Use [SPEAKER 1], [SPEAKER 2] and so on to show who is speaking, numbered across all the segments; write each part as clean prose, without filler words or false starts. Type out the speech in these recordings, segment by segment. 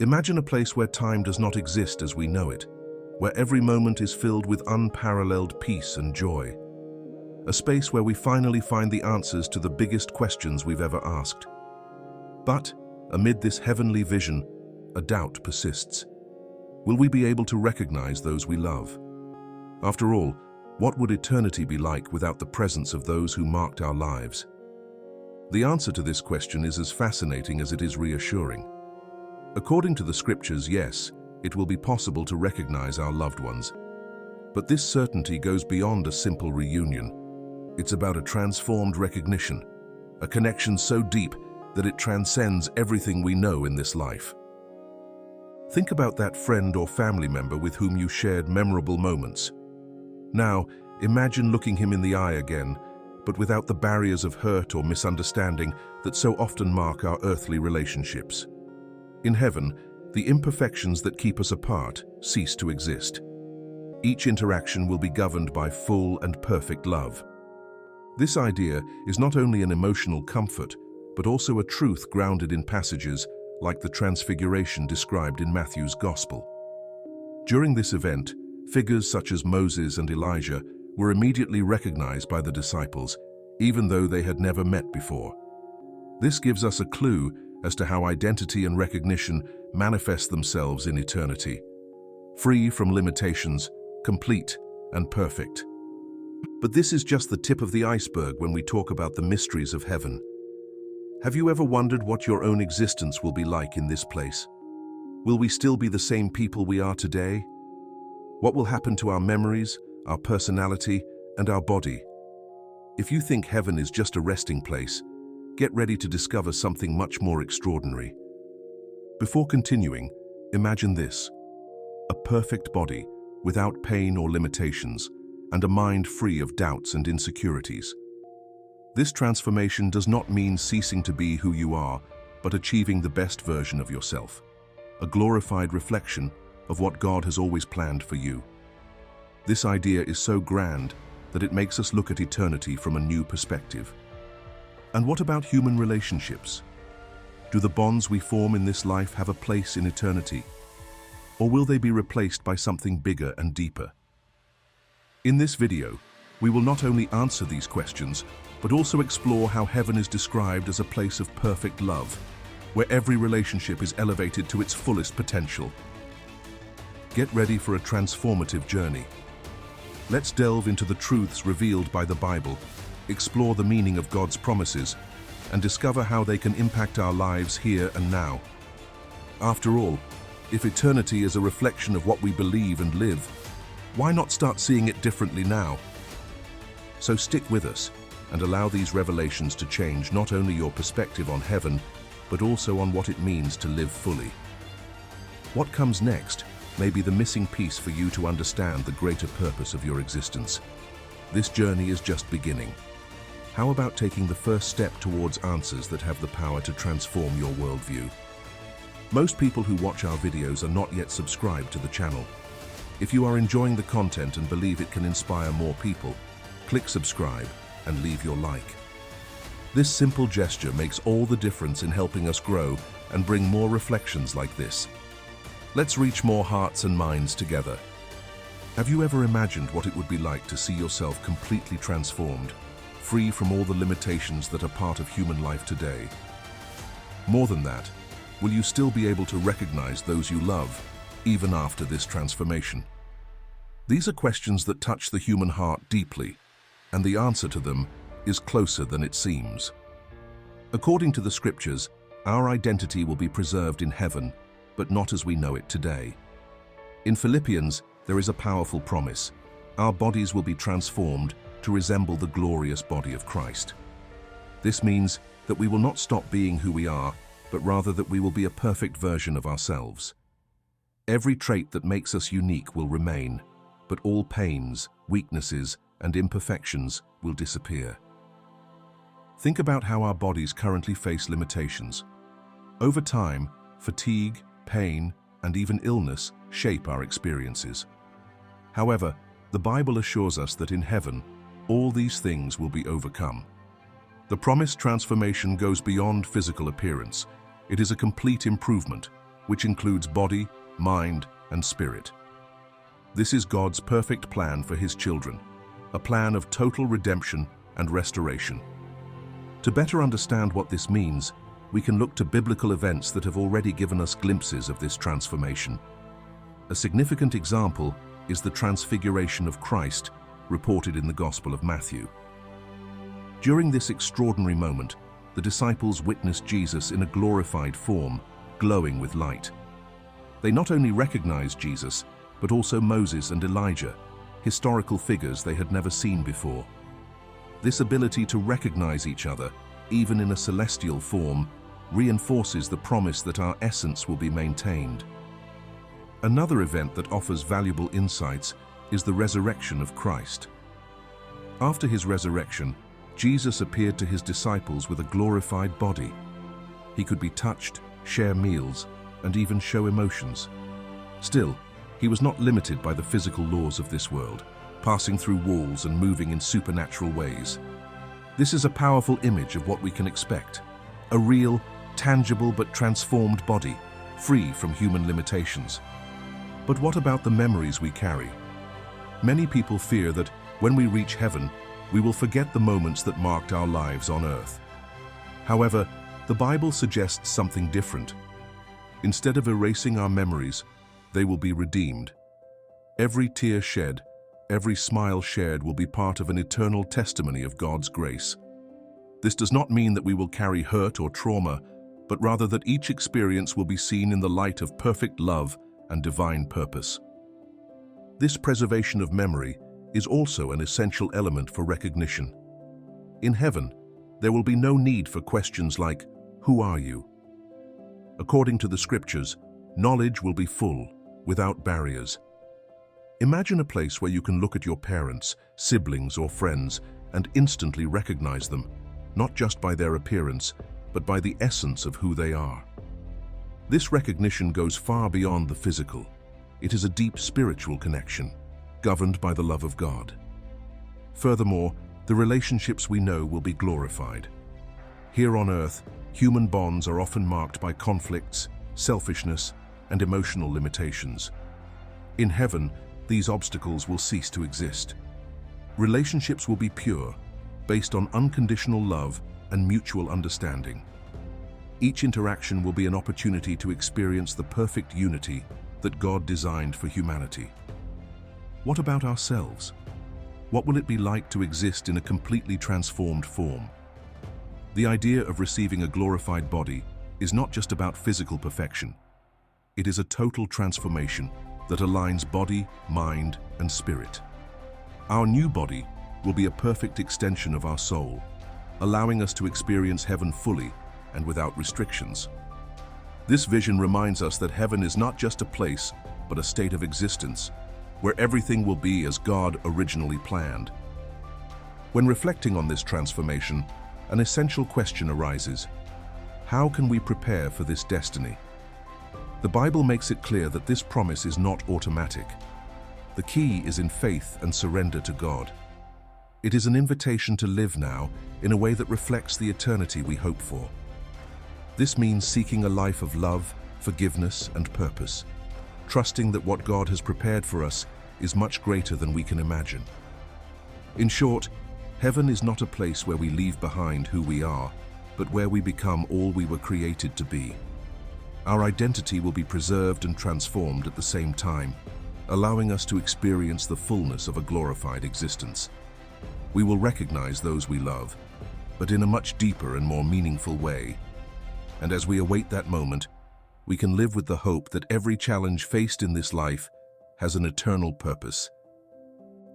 [SPEAKER 1] Imagine a place where time does not exist as we know it, where every moment is filled with unparalleled peace and joy. A space where we finally find the answers to the biggest questions we've ever asked. But, amid this heavenly vision, a doubt persists. Will we be able to recognize those we love? After all, what would eternity be like without the presence of those who marked our lives? The answer to this question is as fascinating as it is reassuring. According to the scriptures, yes, it will be possible to recognize our loved ones. But this certainty goes beyond a simple reunion. It's about a transformed recognition, a connection so deep that it transcends everything we know in this life. Think about that friend or family member with whom you shared memorable moments. Now, imagine looking him in the eye again, but without the barriers of hurt or misunderstanding that so often mark our earthly relationships. In heaven, the imperfections that keep us apart cease to exist. Each interaction will be governed by full and perfect love. This idea is not only an emotional comfort, but also a truth grounded in passages like the Transfiguration described in Matthew's Gospel. During this event, figures such as Moses and Elijah were immediately recognized by the disciples, even though they had never met before. This gives us a clue as to how identity and recognition manifest themselves in eternity, free from limitations, complete and perfect. But this is just the tip of the iceberg when we talk about the mysteries of heaven. Have you ever wondered what your own existence will be like in this place? Will we still be the same people we are today? What will happen to our memories, our personality, and our body? If you think heaven is just a resting place, get ready to discover something much more extraordinary. Before continuing, imagine this: a perfect body, without pain or limitations, and a mind free of doubts and insecurities. This transformation does not mean ceasing to be who you are, but achieving the best version of yourself, a glorified reflection of what God has always planned for you. This idea is so grand that it makes us look at eternity from a new perspective. And what about human relationships? Do the bonds we form in this life have a place in eternity? Or will they be replaced by something bigger and deeper? In this video, we will not only answer these questions, but also explore how heaven is described as a place of perfect love, where every relationship is elevated to its fullest potential. Get ready for a transformative journey. Let's delve into the truths revealed by the Bible, explore the meaning of God's promises, and discover how they can impact our lives here and now. After all, if eternity is a reflection of what we believe and live, why not start seeing it differently now? So stick with us and allow these revelations to change not only your perspective on heaven, but also on what it means to live fully. What comes next may be the missing piece for you to understand the greater purpose of your existence. This journey is just beginning. How about taking the first step towards answers that have the power to transform your worldview? Most people who watch our videos are not yet subscribed to the channel. If you are enjoying the content and believe it can inspire more people, click subscribe and leave your like. This simple gesture makes all the difference in helping us grow and bring more reflections like this. Let's reach more hearts and minds together. Have you ever imagined what it would be like to see yourself completely transformed, free from all the limitations that are part of human life today? More than that, will you still be able to recognize those you love, even after this transformation? These are questions that touch the human heart deeply, and the answer to them is closer than it seems. According to the scriptures, our identity will be preserved in heaven, but not as we know it today. In Philippians, there is a powerful promise: our bodies will be transformed to resemble the glorious body of Christ. This means that we will not stop being who we are, but rather that we will be a perfect version of ourselves. Every trait that makes us unique will remain, but all pains, weaknesses, and imperfections will disappear. Think about how our bodies currently face limitations. Over time, fatigue, pain, and even illness shape our experiences. However, the Bible assures us that in heaven, all these things will be overcome. The promised transformation goes beyond physical appearance. It is a complete improvement, which includes body, mind, and spirit. This is God's perfect plan for His children, a plan of total redemption and restoration. To better understand what this means, we can look to biblical events that have already given us glimpses of this transformation. A significant example is the transfiguration of Christ, reported in the Gospel of Matthew. During this extraordinary moment, the disciples witnessed Jesus in a glorified form, glowing with light. They not only recognized Jesus, but also Moses and Elijah, historical figures they had never seen before. This ability to recognize each other, even in a celestial form, reinforces the promise that our essence will be maintained. Another event that offers valuable insights is the resurrection of Christ. After his resurrection, Jesus appeared to his disciples with a glorified body. He could be touched, share meals, and even show emotions. Still, he was not limited by the physical laws of this world, passing through walls and moving in supernatural ways. This is a powerful image of what we can expect: a real, tangible but transformed body, free from human limitations. But what about the memories we carry? Many people fear that when we reach heaven, we will forget the moments that marked our lives on earth. However, the Bible suggests something different. Instead of erasing our memories, they will be redeemed. Every tear shed, every smile shared will be part of an eternal testimony of God's grace. This does not mean that we will carry hurt or trauma, but rather that each experience will be seen in the light of perfect love and divine purpose. This preservation of memory is also an essential element for recognition. In heaven, there will be no need for questions like, "Who are you?" According to the scriptures, knowledge will be full, without barriers. Imagine a place where you can look at your parents, siblings, or friends and instantly recognize them, not just by their appearance, but by the essence of who they are. This recognition goes far beyond the physical. It is a deep spiritual connection, governed by the love of God. Furthermore, the relationships we know will be glorified. Here on earth, human bonds are often marked by conflicts, selfishness, and emotional limitations. In heaven, these obstacles will cease to exist. Relationships will be pure, based on unconditional love and mutual understanding. Each interaction will be an opportunity to experience the perfect unity that God designed for humanity. What about ourselves? What will it be like to exist in a completely transformed form? The idea of receiving a glorified body is not just about physical perfection. It is a total transformation that aligns body, mind, and spirit. Our new body will be a perfect extension of our soul, allowing us to experience heaven fully and without restrictions. This vision reminds us that heaven is not just a place, but a state of existence, where everything will be as God originally planned. When reflecting on this transformation, an essential question arises: how can we prepare for this destiny? The Bible makes it clear that this promise is not automatic. The key is in faith and surrender to God. It is an invitation to live now in a way that reflects the eternity we hope for. This means seeking a life of love, forgiveness, and purpose, trusting that what God has prepared for us is much greater than we can imagine. In short, heaven is not a place where we leave behind who we are, but where we become all we were created to be. Our identity will be preserved and transformed at the same time, allowing us to experience the fullness of a glorified existence. We will recognize those we love, but in a much deeper and more meaningful way. And as we await that moment, we can live with the hope that every challenge faced in this life has an eternal purpose.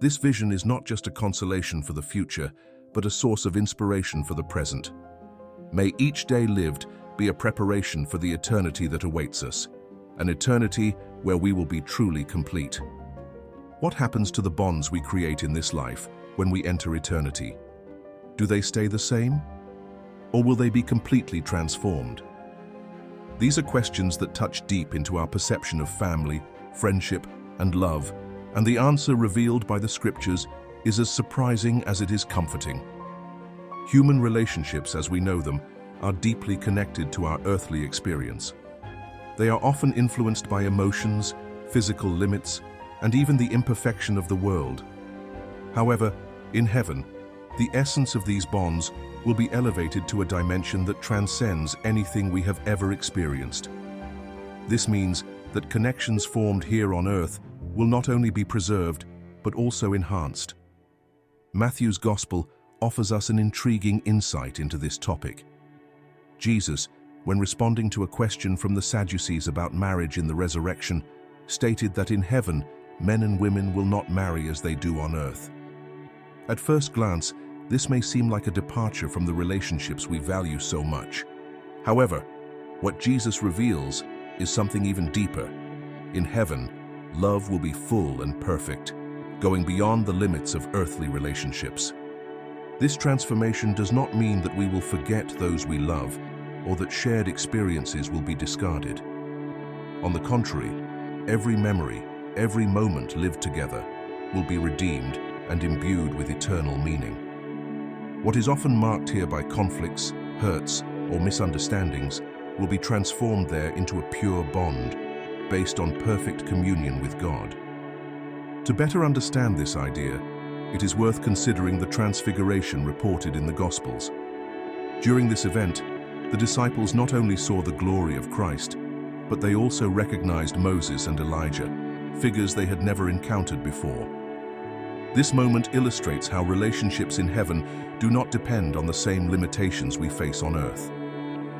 [SPEAKER 1] This vision is not just a consolation for the future, but a source of inspiration for the present. May each day lived be a preparation for the eternity that awaits us, an eternity where we will be truly complete. What happens to the bonds we create in this life when we enter eternity? Do they stay the same? Or will they be completely transformed? These are questions that touch deep into our perception of family, friendship, and love, and the answer revealed by the scriptures is as surprising as it is comforting. Human relationships, as we know them, are deeply connected to our earthly experience. They are often influenced by emotions, physical limits, and even the imperfection of the world. However, in heaven, the essence of these bonds will be elevated to a dimension that transcends anything we have ever experienced. This means that connections formed here on earth will not only be preserved, but also enhanced. Matthew's Gospel offers us an intriguing insight into this topic. Jesus, when responding to a question from the Sadducees about marriage in the resurrection, stated that in heaven, men and women will not marry as they do on earth. At first glance, this may seem like a departure from the relationships we value so much. However, what Jesus reveals is something even deeper. In heaven, love will be full and perfect, going beyond the limits of earthly relationships. This transformation does not mean that we will forget those we love or that shared experiences will be discarded. On the contrary, every memory, every moment lived together will be redeemed and imbued with eternal meaning. What is often marked here by conflicts, hurts, or misunderstandings will be transformed there into a pure bond based on perfect communion with God. To better understand this idea, it is worth considering the transfiguration reported in the Gospels. During this event, the disciples not only saw the glory of Christ, but they also recognized Moses and Elijah, figures they had never encountered before. This moment illustrates how relationships in heaven do not depend on the same limitations we face on earth.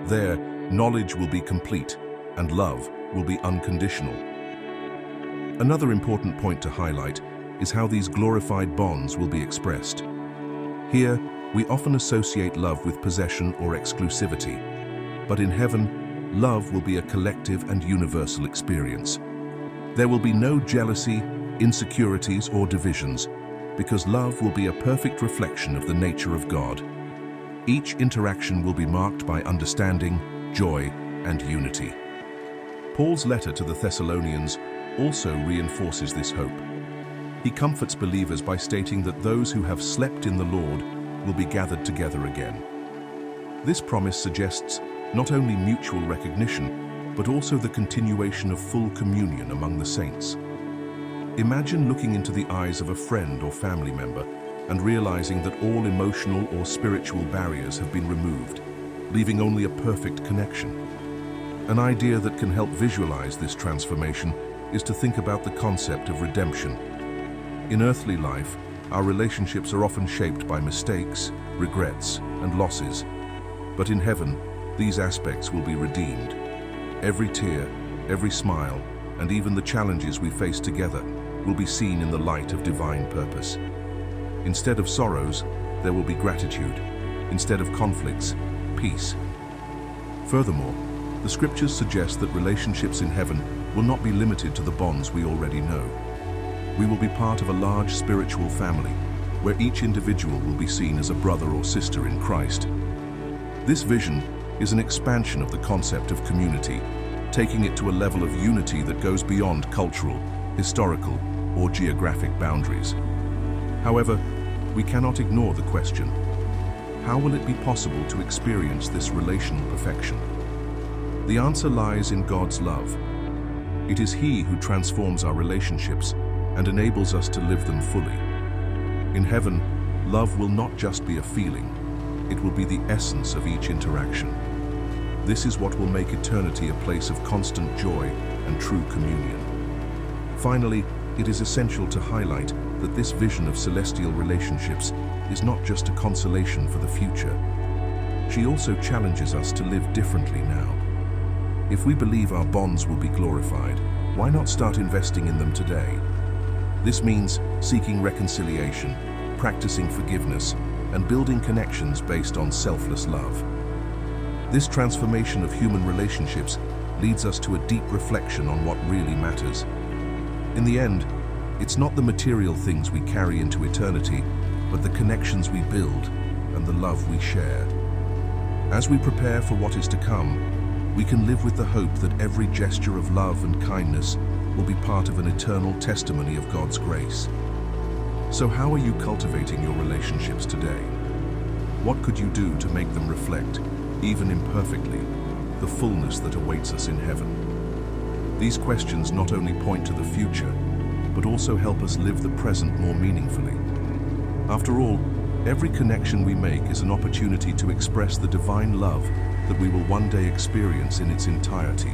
[SPEAKER 1] There, knowledge will be complete, and love will be unconditional. Another important point to highlight is how these glorified bonds will be expressed. Here, we often associate love with possession or exclusivity, but in heaven, love will be a collective and universal experience. There will be no jealousy, insecurities, or divisions, because love will be a perfect reflection of the nature of God. Each interaction will be marked by understanding, joy, and unity. Paul's letter to the Thessalonians also reinforces this hope. He comforts believers by stating that those who have slept in the Lord will be gathered together again. This promise suggests not only mutual recognition, but also the continuation of full communion among the saints. Imagine looking into the eyes of a friend or family member and realizing that all emotional or spiritual barriers have been removed, leaving only a perfect connection. An idea that can help visualize this transformation is to think about the concept of redemption. In earthly life, our relationships are often shaped by mistakes, regrets, and losses. But in heaven, these aspects will be redeemed. Every tear, every smile, and even the challenges we face together will be seen in the light of divine purpose. Instead of sorrows, there will be gratitude. Instead of conflicts, peace. Furthermore, the scriptures suggest that relationships in heaven will not be limited to the bonds we already know. We will be part of a large spiritual family, where each individual will be seen as a brother or sister in Christ. This vision is an expansion of the concept of community, taking it to a level of unity that goes beyond cultural, historical, or geographic boundaries. However, we cannot ignore the question: how will it be possible to experience this relational perfection? The answer lies in God's love. It is He who transforms our relationships and enables us to live them fully. In heaven, love will not just be a feeling, it will be the essence of each interaction. This is what will make eternity a place of constant joy and true communion. Finally, it is essential to highlight that this vision of celestial relationships is not just a consolation for the future. She also challenges us to live differently now. If we believe our bonds will be glorified, why not start investing in them today? This means seeking reconciliation, practicing forgiveness, and building connections based on selfless love. This transformation of human relationships leads us to a deep reflection on what really matters. In the end, it's not the material things we carry into eternity, but the connections we build and the love we share. As we prepare for what is to come, we can live with the hope that every gesture of love and kindness will be part of an eternal testimony of God's grace. So how are you cultivating your relationships today? What could you do to make them reflect, even imperfectly, the fullness that awaits us in heaven? These questions not only point to the future, but also help us live the present more meaningfully. After all, every connection we make is an opportunity to express the divine love that we will one day experience in its entirety.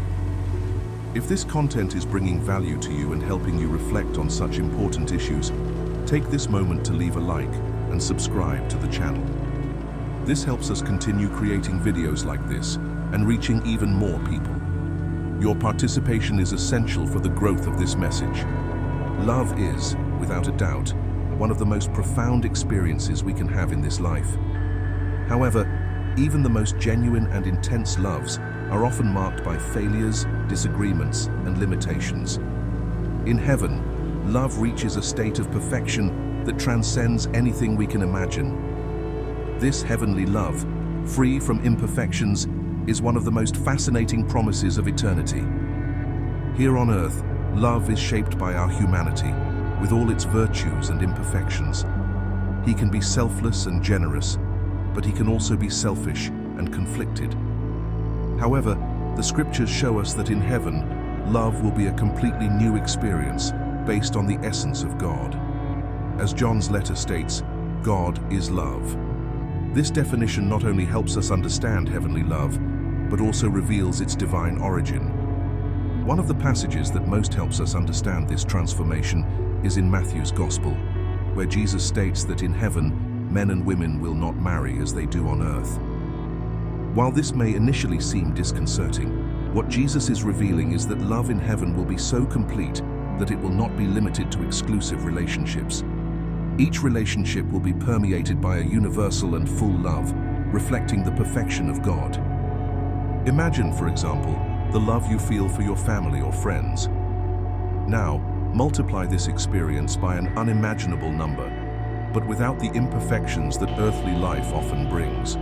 [SPEAKER 1] If this content is bringing value to you and helping you reflect on such important issues, take this moment to leave a like and subscribe to the channel. This helps us continue creating videos like this and reaching even more people. Your participation is essential for the growth of this message. Love is, without a doubt, one of the most profound experiences we can have in this life. However, even the most genuine and intense loves are often marked by failures, disagreements, and limitations. In heaven, love reaches a state of perfection that transcends anything we can imagine. This heavenly love, free from imperfections, is one of the most fascinating promises of eternity. Here on earth, love is shaped by our humanity, with all its virtues and imperfections. He can be selfless and generous, but he can also be selfish and conflicted. However, the scriptures show us that in heaven, love will be a completely new experience based on the essence of God. As John's letter states, God is love. This definition not only helps us understand heavenly love, but also reveals its divine origin. One of the passages that most helps us understand this transformation is in Matthew's Gospel, where Jesus states that in heaven, men and women will not marry as they do on earth. While this may initially seem disconcerting, what Jesus is revealing is that love in heaven will be so complete that it will not be limited to exclusive relationships. Each relationship will be permeated by a universal and full love, reflecting the perfection of God. Imagine, for example, the love you feel for your family or friends. Now, multiply this experience by an unimaginable number, but without the imperfections that earthly life often brings.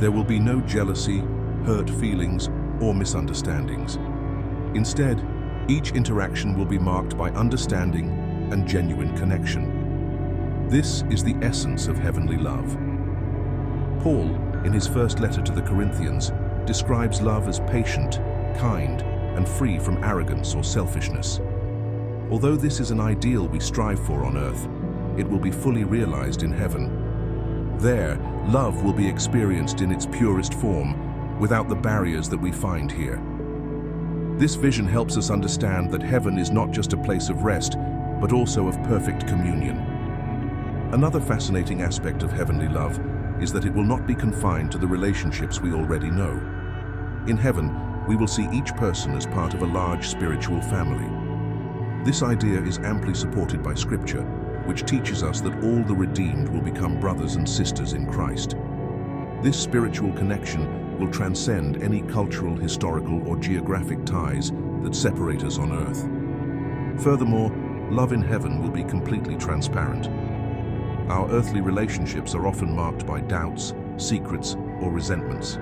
[SPEAKER 1] There will be no jealousy, hurt feelings, or misunderstandings. Instead, each interaction will be marked by understanding and genuine connection. This is the essence of heavenly love. Paul, in his first letter to the Corinthians, describes love as patient, kind, and free from arrogance or selfishness. Although this is an ideal we strive for on earth, it will be fully realized in heaven. There, love will be experienced in its purest form, without the barriers that we find here. This vision helps us understand that heaven is not just a place of rest, but also of perfect communion. Another fascinating aspect of heavenly love is that it will not be confined to the relationships we already know. In heaven, we will see each person as part of a large spiritual family. This idea is amply supported by Scripture, which teaches us that all the redeemed will become brothers and sisters in Christ. This spiritual connection will transcend any cultural, historical, or geographic ties that separate us on earth. Furthermore, love in heaven will be completely transparent. Our earthly relationships are often marked by doubts, secrets, or resentments.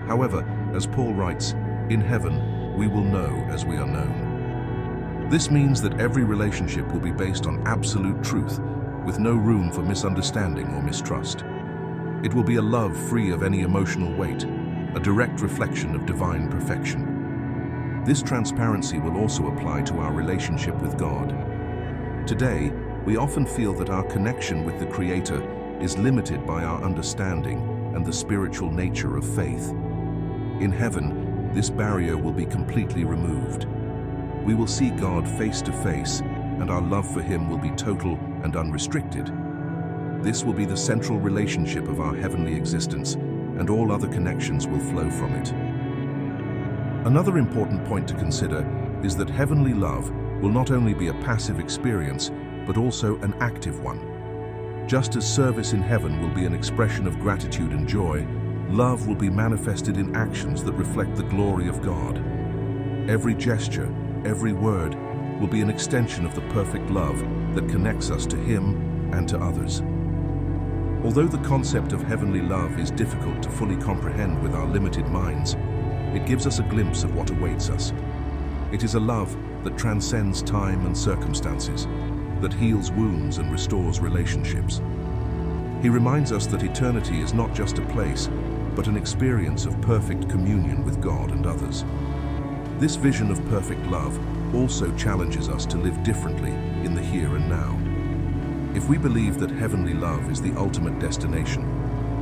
[SPEAKER 1] However, as Paul writes, in heaven, we will know as we are known. This means that every relationship will be based on absolute truth, with no room for misunderstanding or mistrust. It will be a love free of any emotional weight, a direct reflection of divine perfection. This transparency will also apply to our relationship with God. Today, we often feel that our connection with the Creator is limited by our understanding and the spiritual nature of faith. In heaven, this barrier will be completely removed. We will see God face to face, and our love for Him will be total and unrestricted. This will be the central relationship of our heavenly existence, and all other connections will flow from it. Another important point to consider is that heavenly love will not only be a passive experience, but also an active one. Just as service in heaven will be an expression of gratitude and joy, love will be manifested in actions that reflect the glory of God. Every gesture, every word, will be an extension of the perfect love that connects us to Him and to others. Although the concept of heavenly love is difficult to fully comprehend with our limited minds, it gives us a glimpse of what awaits us. It is a love that transcends time and circumstances, that heals wounds and restores relationships. He reminds us that eternity is not just a place, but an experience of perfect communion with God and others. This vision of perfect love also challenges us to live differently in the here and now. If we believe that heavenly love is the ultimate destination,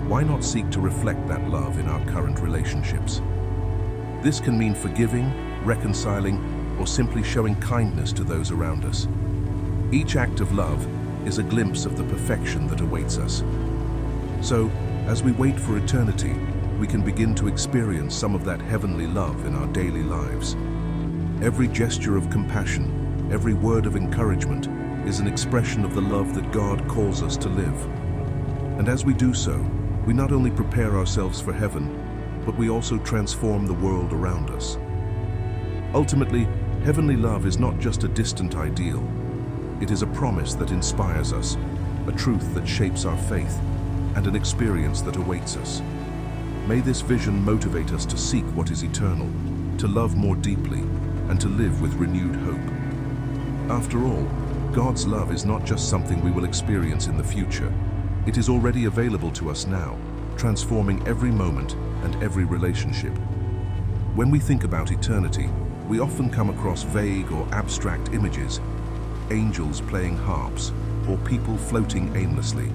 [SPEAKER 1] why not seek to reflect that love in our current relationships? This can mean forgiving, reconciling, or simply showing kindness to those around us. Each act of love is a glimpse of the perfection that awaits us. So, as we wait for eternity, we can begin to experience some of that heavenly love in our daily lives. Every gesture of compassion, every word of encouragement is an expression of the love that God calls us to live. And as we do so, we not only prepare ourselves for heaven, but we also transform the world around us. Ultimately, heavenly love is not just a distant ideal. It is a promise that inspires us, a truth that shapes our faith, and an experience that awaits us. May this vision motivate us to seek what is eternal, to love more deeply, and to live with renewed hope. After all, God's love is not just something we will experience in the future. It is already available to us now, transforming every moment and every relationship. When we think about eternity, we often come across vague or abstract images, angels playing harps, or people floating aimlessly.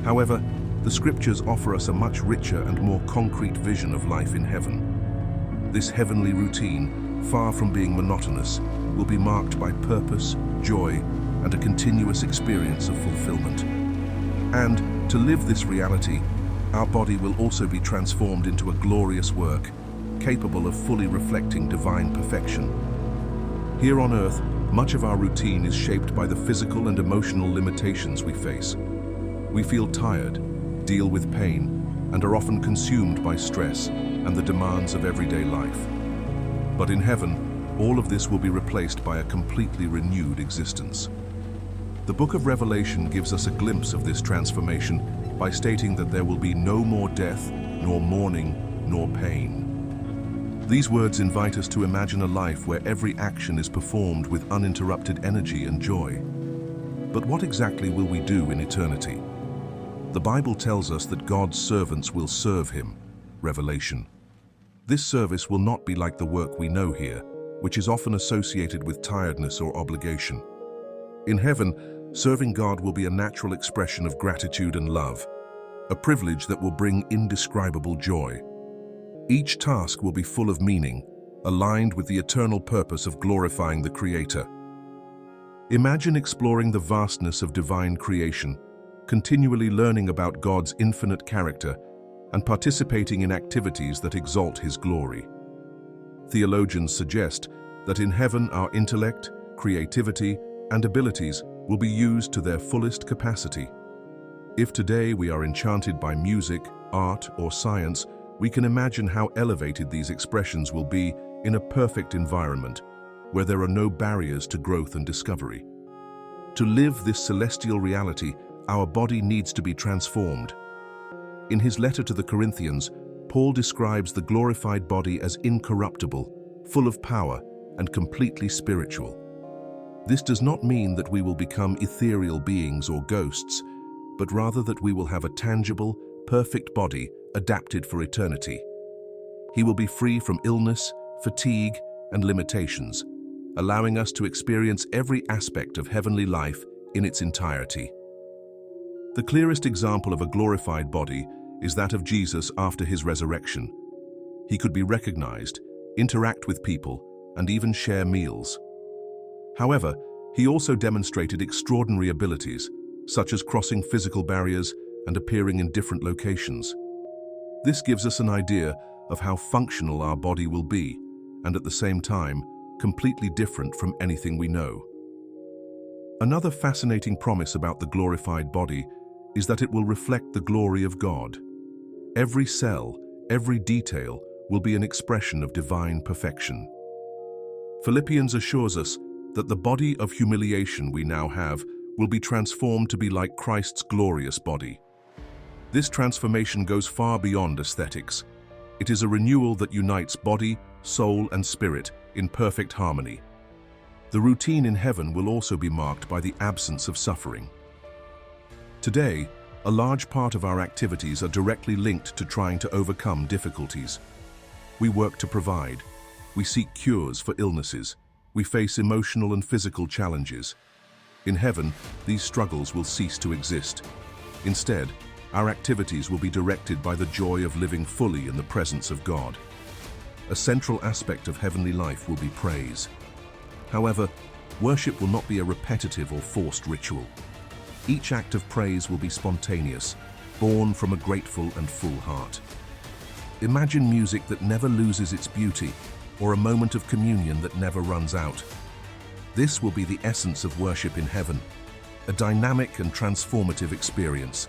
[SPEAKER 1] However, the scriptures offer us a much richer and more concrete vision of life in heaven. This heavenly routine, far from being monotonous, will be marked by purpose, joy, and a continuous experience of fulfillment. And to live this reality, our body will also be transformed into a glorious work, capable of fully reflecting divine perfection. Here on earth, much of our routine is shaped by the physical and emotional limitations we face. We feel tired, deal with pain, and are often consumed by stress and the demands of everyday life. But in heaven, all of this will be replaced by a completely renewed existence. The book of Revelation gives us a glimpse of this transformation by stating that there will be no more death, nor mourning, nor pain. These words invite us to imagine a life where every action is performed with uninterrupted energy and joy. But what exactly will we do in eternity? The Bible tells us that God's servants will serve Him, Revelation. This service will not be like the work we know here, which is often associated with tiredness or obligation. In heaven, serving God will be a natural expression of gratitude and love, a privilege that will bring indescribable joy. Each task will be full of meaning, aligned with the eternal purpose of glorifying the Creator. Imagine exploring the vastness of divine creation, continually learning about God's infinite character, and participating in activities that exalt His glory. Theologians suggest that in heaven our intellect, creativity, and abilities will be used to their fullest capacity. If today we are enchanted by music, art, or science, we can imagine how elevated these expressions will be in a perfect environment, where there are no barriers to growth and discovery. To live this celestial reality, our body needs to be transformed. In his letter to the Corinthians, Paul describes the glorified body as incorruptible, full of power, and completely spiritual. This does not mean that we will become ethereal beings or ghosts, but rather that we will have a tangible, perfect body adapted for eternity. He will be free from illness, fatigue, and limitations, allowing us to experience every aspect of heavenly life in its entirety. The clearest example of a glorified body is that of Jesus after his resurrection. He could be recognized, interact with people, and even share meals. However, he also demonstrated extraordinary abilities, such as crossing physical barriers and appearing in different locations. This gives us an idea of how functional our body will be, and at the same time, completely different from anything we know. Another fascinating promise about the glorified body is that it will reflect the glory of God. Every cell, every detail will be an expression of divine perfection. Philippians assures us that the body of humiliation we now have will be transformed to be like Christ's glorious body. This transformation goes far beyond aesthetics. It is a renewal that unites body, soul, and spirit in perfect harmony. The routine in heaven will also be marked by the absence of suffering. Today, a large part of our activities are directly linked to trying to overcome difficulties. We work to provide, We seek cures for illnesses. We face emotional and physical challenges. In heaven, these struggles will cease to exist. Instead, our activities will be directed by the joy of living fully in the presence of God. A central aspect of heavenly life will be praise. However, worship will not be a repetitive or forced ritual. Each act of praise will be spontaneous, born from a grateful and full heart. Imagine music that never loses its beauty, or a moment of communion that never runs out. This will be the essence of worship in heaven, a dynamic and transformative experience.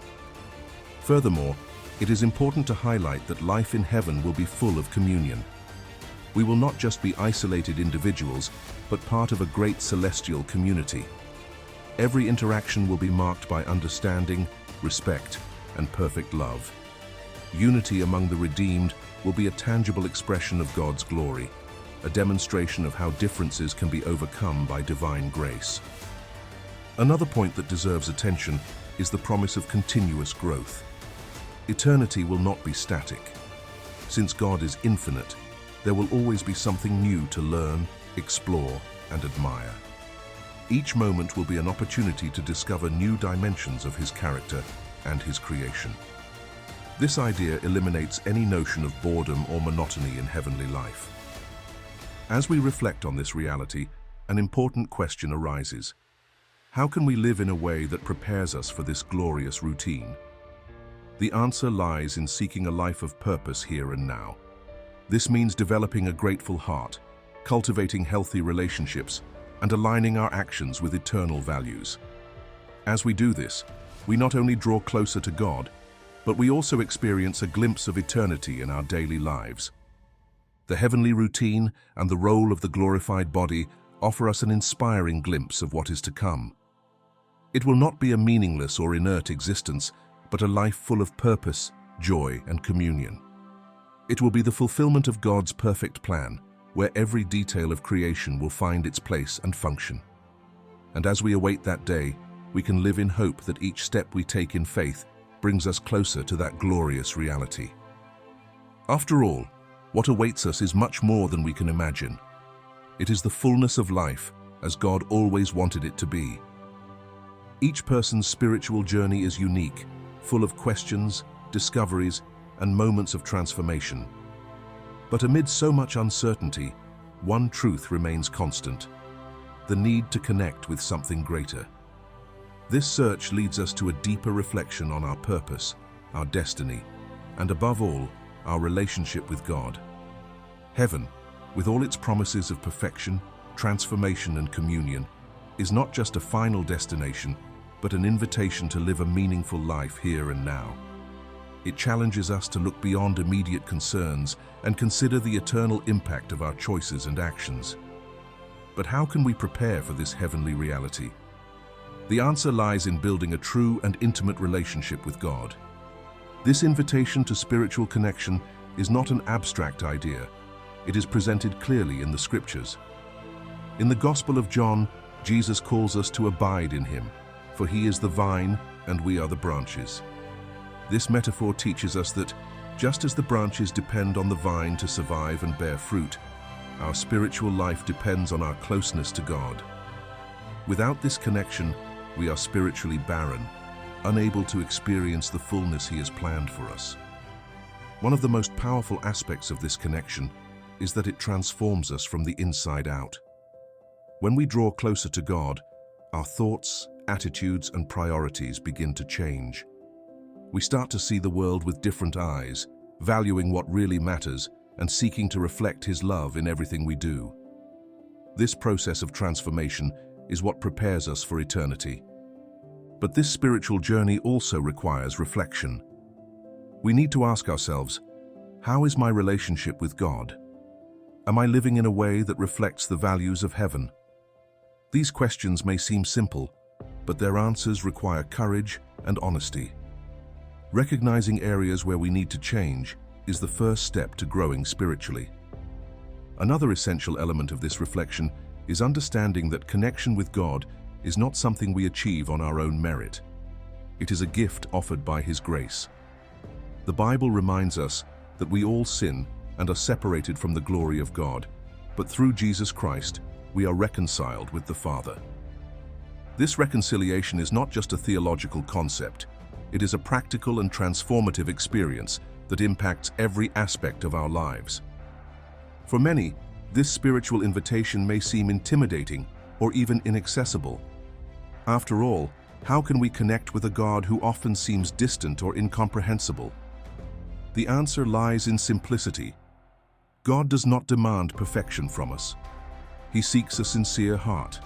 [SPEAKER 1] Furthermore, it is important to highlight that life in heaven will be full of communion. We will not just be isolated individuals, but part of a great celestial community. Every interaction will be marked by understanding, respect, and perfect love. Unity among the redeemed will be a tangible expression of God's glory, a demonstration of how differences can be overcome by divine grace. Another point that deserves attention is the promise of continuous growth. Eternity will not be static. Since God is infinite, there will always be something new to learn, explore, and admire. Each moment will be an opportunity to discover new dimensions of His character and His creation. This idea eliminates any notion of boredom or monotony in heavenly life. As we reflect on this reality, an important question arises. How can we live in a way that prepares us for this glorious routine? The answer lies in seeking a life of purpose here and now. This means developing a grateful heart, cultivating healthy relationships, and aligning our actions with eternal values. As we do this, we not only draw closer to God, but we also experience a glimpse of eternity in our daily lives. The heavenly routine and the role of the glorified body offer us an inspiring glimpse of what is to come. It will not be a meaningless or inert existence, but a life full of purpose, joy, and communion. It will be the fulfillment of God's perfect plan, where every detail of creation will find its place and function. And as we await that day, we can live in hope that each step we take in faith brings us closer to that glorious reality. After all, what awaits us is much more than we can imagine. It is the fullness of life, as God always wanted it to be. Each person's spiritual journey is unique, full of questions, discoveries, and moments of transformation. But amid so much uncertainty, one truth remains constant: the need to connect with something greater. This search leads us to a deeper reflection on our purpose, our destiny, and above all, our relationship with God. Heaven, with all its promises of perfection, transformation, and communion, is not just a final destination, but an invitation to live a meaningful life here and now. It challenges us to look beyond immediate concerns and consider the eternal impact of our choices and actions. But how can we prepare for this heavenly reality? The answer lies in building a true and intimate relationship with God. This invitation to spiritual connection is not an abstract idea. It is presented clearly in the Scriptures. In the Gospel of John, Jesus calls us to abide in Him, for He is the vine and we are the branches. This metaphor teaches us that, just as the branches depend on the vine to survive and bear fruit, our spiritual life depends on our closeness to God. Without this connection, we are spiritually barren, unable to experience the fullness He has planned for us. One of the most powerful aspects of this connection is that it transforms us from the inside out. When we draw closer to God, our thoughts, attitudes, and priorities begin to change. We start to see the world with different eyes, valuing what really matters and seeking to reflect His love in everything we do. This process of transformation is what prepares us for eternity. But this spiritual journey also requires reflection. We need to ask ourselves, how is my relationship with God? Am I living in a way that reflects the values of heaven? These questions may seem simple, but their answers require courage and honesty. Recognizing areas where we need to change is the first step to growing spiritually. Another essential element of this reflection is understanding that connection with God is not something we achieve on our own merit. It is a gift offered by His grace. The Bible reminds us that we all sin and are separated from the glory of God, but through Jesus Christ, we are reconciled with the Father. This reconciliation is not just a theological concept. It is a practical and transformative experience that impacts every aspect of our lives. For many, this spiritual invitation may seem intimidating or even inaccessible. After all, how can we connect with a God who often seems distant or incomprehensible? The answer lies in simplicity. God does not demand perfection from us. He seeks a sincere heart.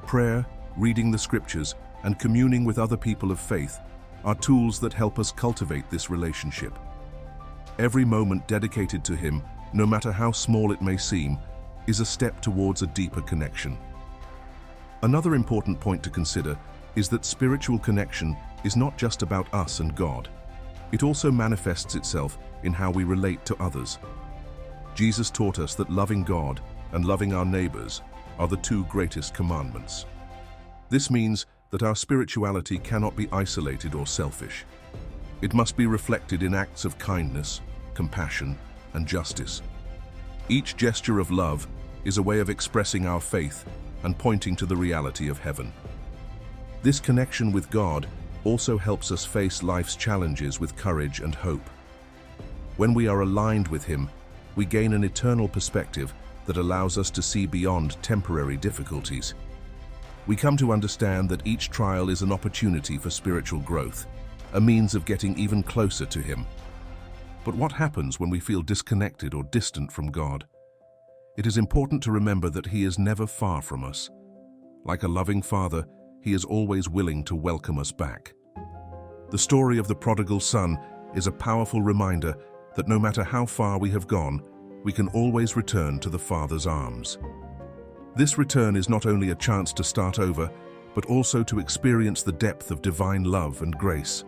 [SPEAKER 1] Prayer, reading the scriptures, and communing with other people of faith are tools that help us cultivate this relationship. Every moment dedicated to Him, no matter how small it may seem, is a step towards a deeper connection. Another important point to consider is that spiritual connection is not just about us and God. It also manifests itself in how we relate to others. Jesus taught us that loving God and loving our neighbors are the two greatest commandments. This means that our spirituality cannot be isolated or selfish. It must be reflected in acts of kindness, compassion, and justice. Each gesture of love is a way of expressing our faith and pointing to the reality of heaven. This connection with God also helps us face life's challenges with courage and hope. When we are aligned with Him, we gain an eternal perspective that allows us to see beyond temporary difficulties. We come to understand that each trial is an opportunity for spiritual growth, a means of getting even closer to Him. But what happens when we feel disconnected or distant from God? It is important to remember that He is never far from us. Like a loving Father, He is always willing to welcome us back. The story of the prodigal son is a powerful reminder that no matter how far we have gone, we can always return to the Father's arms. This return is not only a chance to start over, but also to experience the depth of divine love and grace.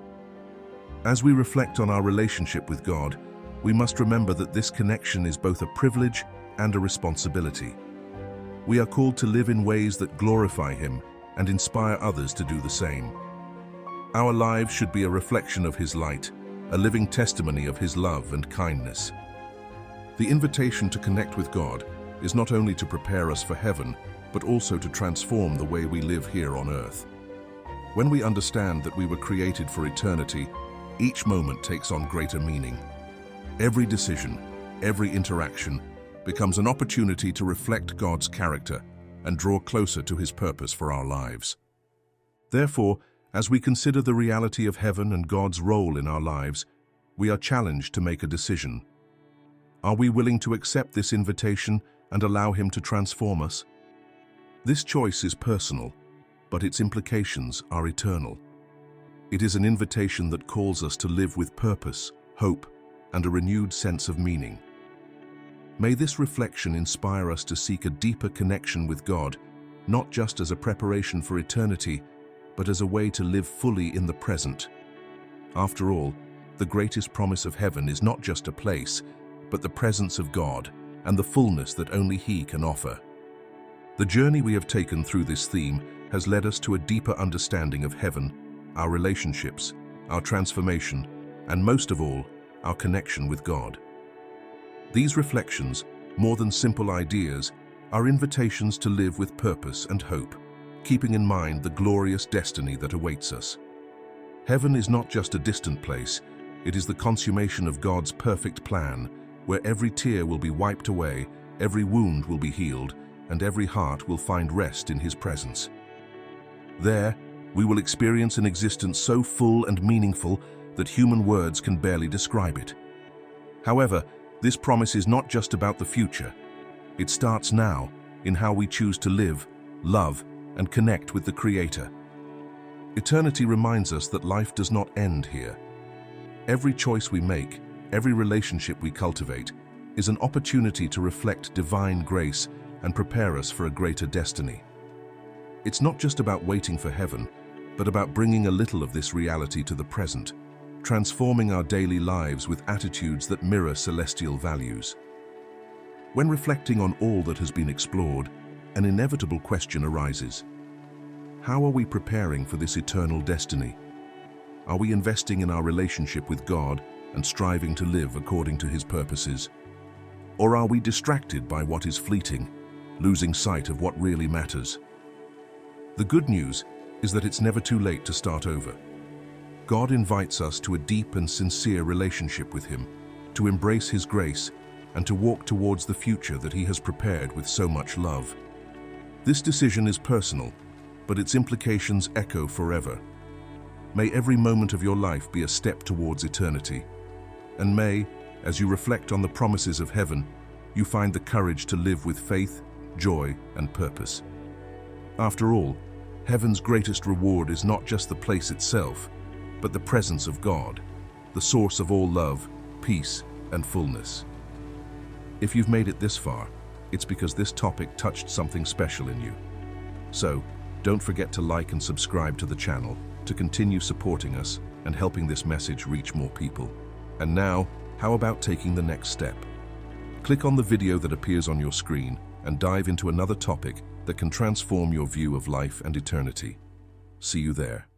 [SPEAKER 1] As we reflect on our relationship with God, we must remember that this connection is both a privilege and a responsibility. We are called to live in ways that glorify Him and inspire others to do the same. Our lives should be a reflection of His light, a living testimony of His love and kindness. The invitation to connect with God is not only to prepare us for heaven, but also to transform the way we live here on earth. When we understand that we were created for eternity, each moment takes on greater meaning. Every decision, every interaction, becomes an opportunity to reflect God's character and draw closer to His purpose for our lives. Therefore, as we consider the reality of heaven and God's role in our lives, we are challenged to make a decision. Are we willing to accept this invitation and allow Him to transform us? This choice is personal, but its implications are eternal. It is an invitation that calls us to live with purpose, hope, and a renewed sense of meaning. May this reflection inspire us to seek a deeper connection with God, not just as a preparation for eternity, but as a way to live fully in the present. After all, the greatest promise of heaven is not just a place, but the presence of God and the fullness that only He can offer. The journey we have taken through this theme has led us to a deeper understanding of heaven, our relationships, our transformation, and most of all, our connection with God. These reflections, more than simple ideas, are invitations to live with purpose and hope, keeping in mind the glorious destiny that awaits us. Heaven is not just a distant place, it is the consummation of God's perfect plan, where every tear will be wiped away, every wound will be healed, and every heart will find rest in His presence. There, we will experience an existence so full and meaningful that human words can barely describe it. However, this promise is not just about the future. It starts now, in how we choose to live, love, and connect with the Creator. Eternity reminds us that life does not end here. Every choice we make, every relationship we cultivate, is an opportunity to reflect divine grace and prepare us for a greater destiny. It's not just about waiting for heaven, but about bringing a little of this reality to the present, transforming our daily lives with attitudes that mirror celestial values. When reflecting on all that has been explored, an inevitable question arises. How are we preparing for this eternal destiny? Are we investing in our relationship with God and striving to live according to His purposes? Or are we distracted by what is fleeting, losing sight of what really matters? The good news is that it's never too late to start over. God invites us to a deep and sincere relationship with Him, to embrace His grace, and to walk towards the future that He has prepared with so much love. This decision is personal, but its implications echo forever. May every moment of your life be a step towards eternity. And may, as you reflect on the promises of heaven, you find the courage to live with faith, joy, and purpose. After all, heaven's greatest reward is not just the place itself, but the presence of God, the source of all love, peace, and fullness. If you've made it this far, it's because this topic touched something special in you. So, don't forget to like and subscribe to the channel to continue supporting us and helping this message reach more people. And now, how about taking the next step? Click on the video that appears on your screen and dive into another topic that can transform your view of life and eternity. See you there.